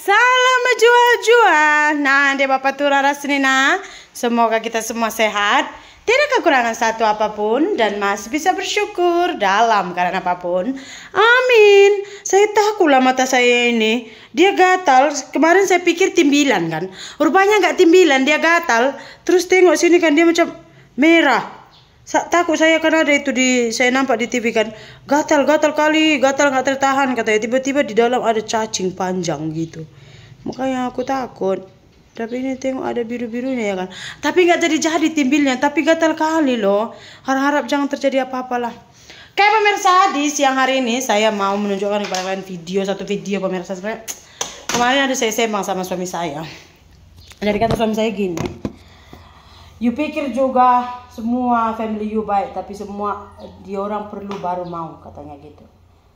Salam jua-jua. Nah, dia Bapak Turara Senina. Semoga kita semua sehat, tidak kekurangan satu apapun, dan masih bisa bersyukur dalam keadaan apapun. Amin. Saya takut lah mata saya ini. Dia gatal. Kemarin saya pikir timbilan kan. Rupanya nggak timbilan, dia gatal. Terus tengok sini kan dia macam merah. Takut saya karena ada itu saya nampak di TV kan, gatal kali, gatal nggak tertahan katanya, tiba-tiba di dalam ada cacing panjang gitu, makanya aku takut. Tapi ini tengok ada biru-birunya ya kan, tapi nggak jadi timbilnya, tapi gatal kali loh. Harap-harap jangan terjadi apa-apalah. Kayak pemirsa, di siang hari ini saya mau menunjukkan kepada kalian satu video pemirsa. Sebenarnya kemarin ada saya sembang sama suami saya. Jadi kata suami saya gini, you pikir juga semua family you baik, tapi semua dia orang perlu baru mau, katanya gitu.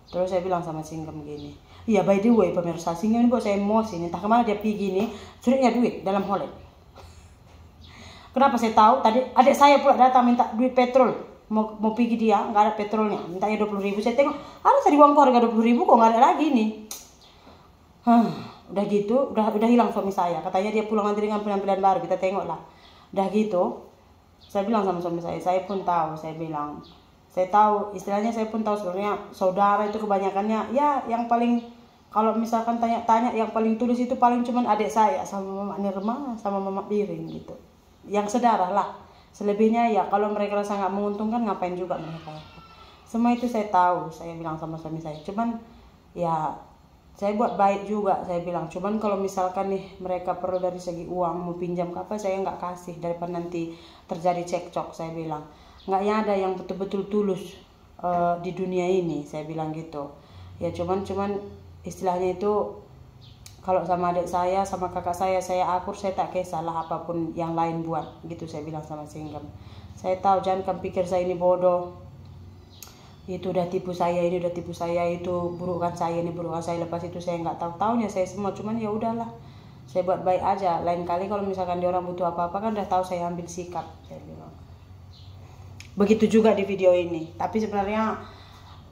Terus saya bilang sama Singgem gini, iya by the way pemirsa, Singgem ini buat saya emosi, entah kemana dia pergi nih, surutnya duit dalam Holland. Kenapa saya tahu? Tadi adik saya pula datang minta duit petrol, mau pergi dia, nggak ada petrolnya, mintanya 20.000. Saya tengok, ada tadi uang keluarga 20.000 kok nggak ada lagi nih. Udah gitu, udah hilang suami saya, katanya dia pulang nanti dengan penampilan baru, kita tengok lah. Udah gitu, saya bilang sama suami saya pun tahu, saya tahu, istilahnya saya pun tahu sebenarnya saudara itu kebanyakannya, ya yang paling, kalau misalkan tanya-tanya yang paling tulus itu paling cuman adik saya sama Mama Nirma sama Mama Biring gitu, yang sedarah lah. Selebihnya ya kalau mereka rasa nggak menguntungkan ngapain juga mereka. Semua itu saya tahu, saya bilang sama suami saya, cuman ya saya buat baik juga, saya bilang. Cuman kalau misalkan nih mereka perlu dari segi uang, mau pinjam ke apa, saya nggak kasih daripada nanti terjadi cekcok, saya bilang. Nggak ada yang betul-betul tulus di dunia ini, saya bilang gitu. Ya cuman istilahnya itu kalau sama adik saya, sama kakak saya akur, saya tak kisahlah apapun yang lain buat, gitu saya bilang sama Singgem. Saya tahu, jangan kan pikir saya ini bodoh. Itu udah tipu saya, ini udah tipu saya, itu burukan saya, ini burukan saya. Lepas itu saya nggak tahu-taunya saya semua, cuman ya udahlah, saya buat baik aja. Lain kali kalau misalkan dia orang butuh apa-apa kan udah tahu saya ambil sikap, saya bilang. Begitu juga di video ini. Tapi sebenarnya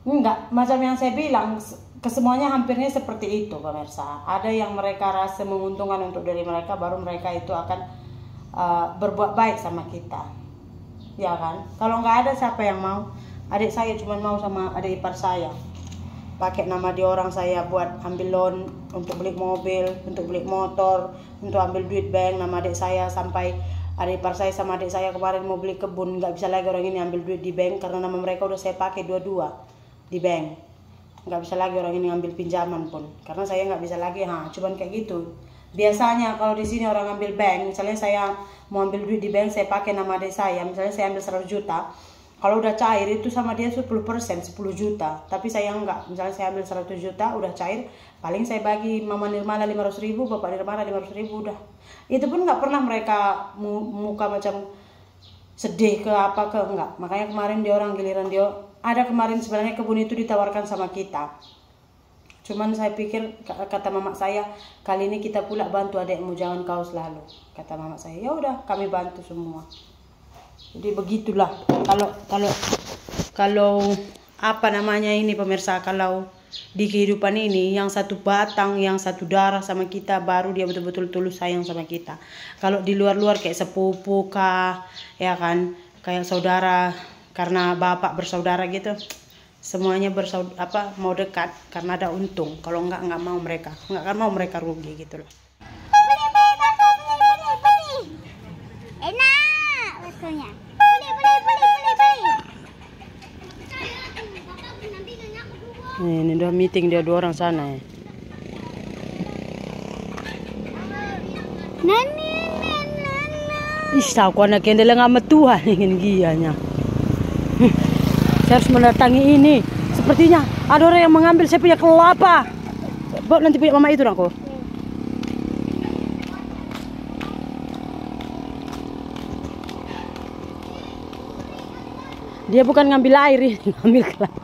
enggak, macam yang saya bilang, kesemuanya hampirnya seperti itu pemirsa. Ada yang mereka rasa menguntungkan untuk diri mereka, baru mereka itu akan berbuat baik sama kita, ya kan? Kalau nggak ada siapa yang mau? Adik saya cuma mau sama adik ipar saya, pakai nama dia orang saya buat ambil loan untuk beli mobil, untuk beli motor, untuk ambil duit bank nama adik saya. Sampai adik ipar saya sama adik saya kemarin mau beli kebun, nggak bisa lagi orang ini ambil duit di bank karena nama mereka udah saya pakai dua-dua di bank. Nggak bisa lagi orang ini ambil pinjaman pun karena saya nggak bisa lagi. Cuman kayak gitu. Biasanya kalau di sini orang ambil bank, misalnya saya mau ambil duit di bank, saya pakai nama adik saya, misalnya saya ambil 100 juta. Kalau udah cair itu sama dia 10%, 10 juta. Tapi saya enggak, misalnya saya ambil 100 juta udah cair, paling saya bagi Mama Nirmala 500.000, Bapak Nirmala 500.000 udah. Itu pun nggak pernah mereka muka macam sedih ke apa ke, enggak. Makanya kemarin dia orang giliran dia ada, kemarin sebenarnya kebun itu ditawarkan sama kita. Cuman saya pikir, kata mama saya, kali ini kita pula bantu adekmu, jangan kau selalu, kata mama saya. Ya udah, kami bantu semua. Jadi begitulah, kalau apa namanya ini pemirsa, kalau di kehidupan ini yang satu batang, yang satu darah sama kita, baru dia betul-betul tulus sayang sama kita. Kalau di luar-luar kayak sepupu kah, ya kan, kayak saudara karena bapak bersaudara gitu, semuanya mau dekat karena ada untung. Kalau nggak mau mereka, nggak akan mau mereka rugi gitu loh. Enak rasanya. Ini udah meeting dia dua orang sana ya. Tahu anak yang dalam sama Tuhan ingin gianya. Saya harus mendatangi ini. Sepertinya ada orang yang mengambil saya punya kelapa. Bawa nanti punya mama itu aku. Dia bukan ngambil air ini, ngambil kelapa.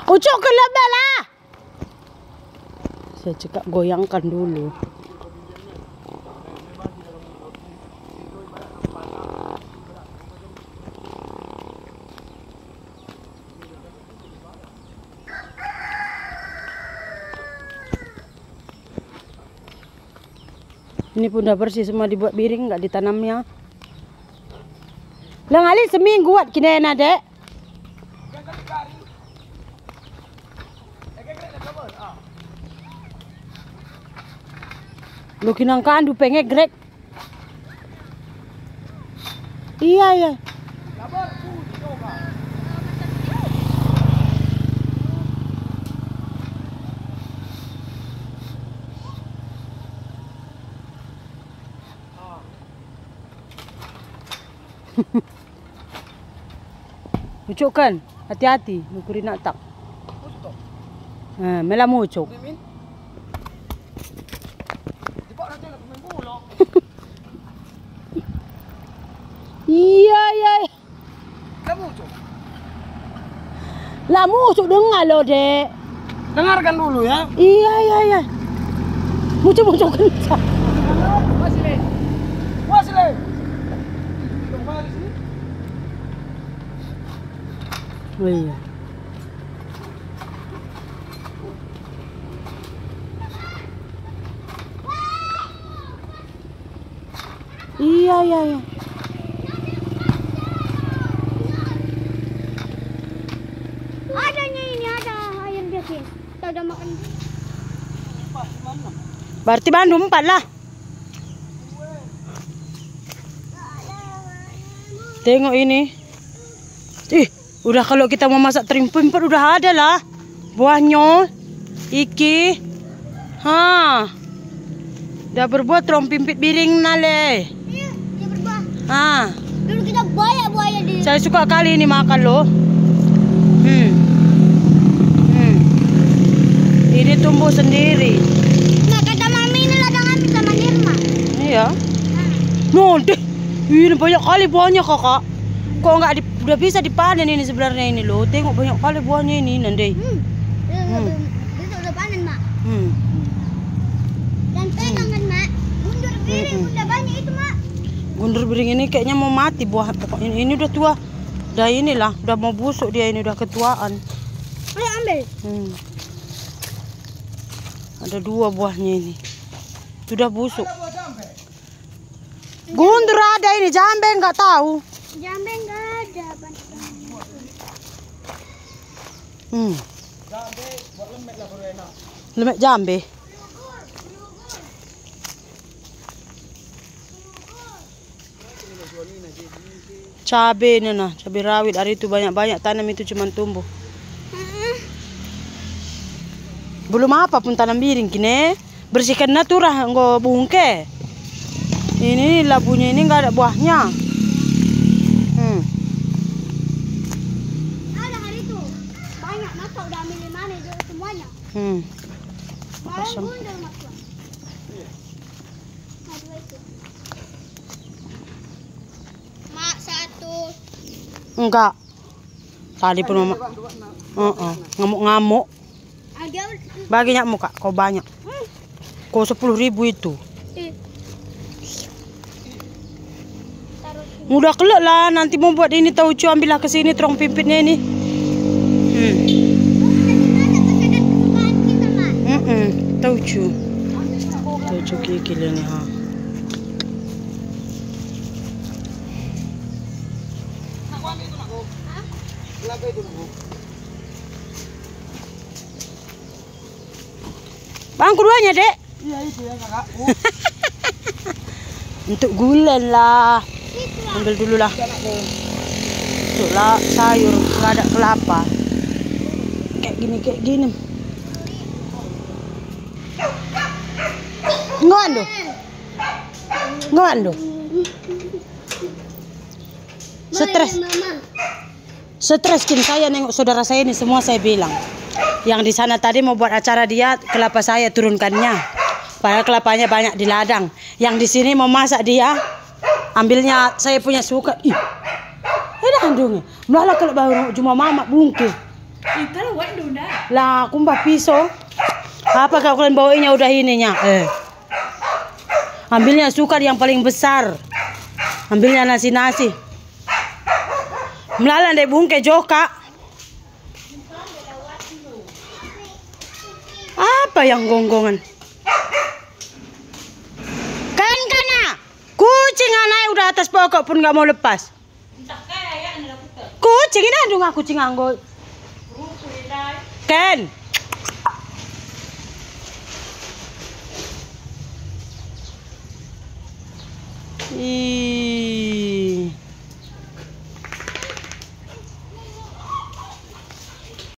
Ucuk kelapa lah. Saya cekak goyangkan dulu. Ini pun udah bersih semua, dibuat piring, nggak ditanamnya. Lang ali seminggu buat kinena dek. Lu kinangkaan du pengen grek. Iya ya. Mucuk kan? Hati-hati, nukuri nak tak. Mela mucuk. Iya iya. Lah mucuk dengar loh dek. Dengarkan dulu ya. Iya iya iya. Mucuk kencang. Wasile. Oh iya. Iya iya iya. Adanya ini ada ayam biasa. Kita udah makan. Berarti Bandung 4 lah. Tengok ini. Udah kalau kita mau masak terimpun udah ada lah. Buahnya. Iki. Udah berbuat terong pimpit piring nale. Iya, dia berbuah. Dulu kita banyak buaya di. Saya suka kali ini makan loh. Ini tumbuh sendiri. Nah, kata mami ini ladang api sama Nirma. Iya. No, deh. Ini banyak kali buahnya kakak. Kok nggak udah bisa dipanen ini sebenarnya ini loh. Tengok banyak kali buahnya ini nanti. Itu udah panen mak. Dan pegang kan mak. Mundur piring udah banyak itu mak. Gundur piring ini kayaknya mau mati buah. Ini udah tua. Udah inilah, udah mau busuk dia ini, udah ketuaan. Ayo ambil. Ada 2 buahnya ini. Sudah busuk. Gundur ada ini, jambe nggak tahu. Jambe nggak ada. Jambe buat lemek lah baru enak. Lemek jambe. Cabe ini nah, cabe rawit. Hari itu banyak-banyak tanam itu cuman tumbuh. Belum apa pun tanam piring kini. Bersihkan naturah nggak bungke. Ini labunya ini nggak ada buahnya. Ada hari itu banyak masa udah ambil mana itu semuanya. Malah gundul mak. Aduh itu. Mak 1. Enggak. Tadi pun mama. Ngamuk-ngamuk. Bagi nyakmu kak, kau banyak. Kau 10.000 itu. Mudah kelak lah, nanti mau buat ini tauco, ambillah ke sini terong pimpitnya ini. Tauco. Tauco kikil ini ha. Bang keduanya dek. Iya itu ya kakak. Untuk gulen lah. Ambil dulu lah. Untuk lah sayur, nggak ada kelapa. Kayak gini. Ngando. Stres kin saya nengok saudara saya ini semua saya bilang. Yang di sana tadi mau buat acara dia, kelapa saya turunkannya. Padahal kelapanya banyak di ladang. Yang di sini mau masak dia, ambilnya saya punya suka. Ada kandungnya. Malah kalau baru cuma mama bungkit. Lah, kumbah pisau. Apa kalau kalian bawainya udah ininya? Ambilnya sukar yang paling besar. Ambilnya nasi-nasi. Melalan deh bungke joka. Apa yang gonggongan? Kan kucing anaknya udah atas pokok pun nggak mau lepas. Kucing ini aduh nggak kucing anggo. Ken. Ih.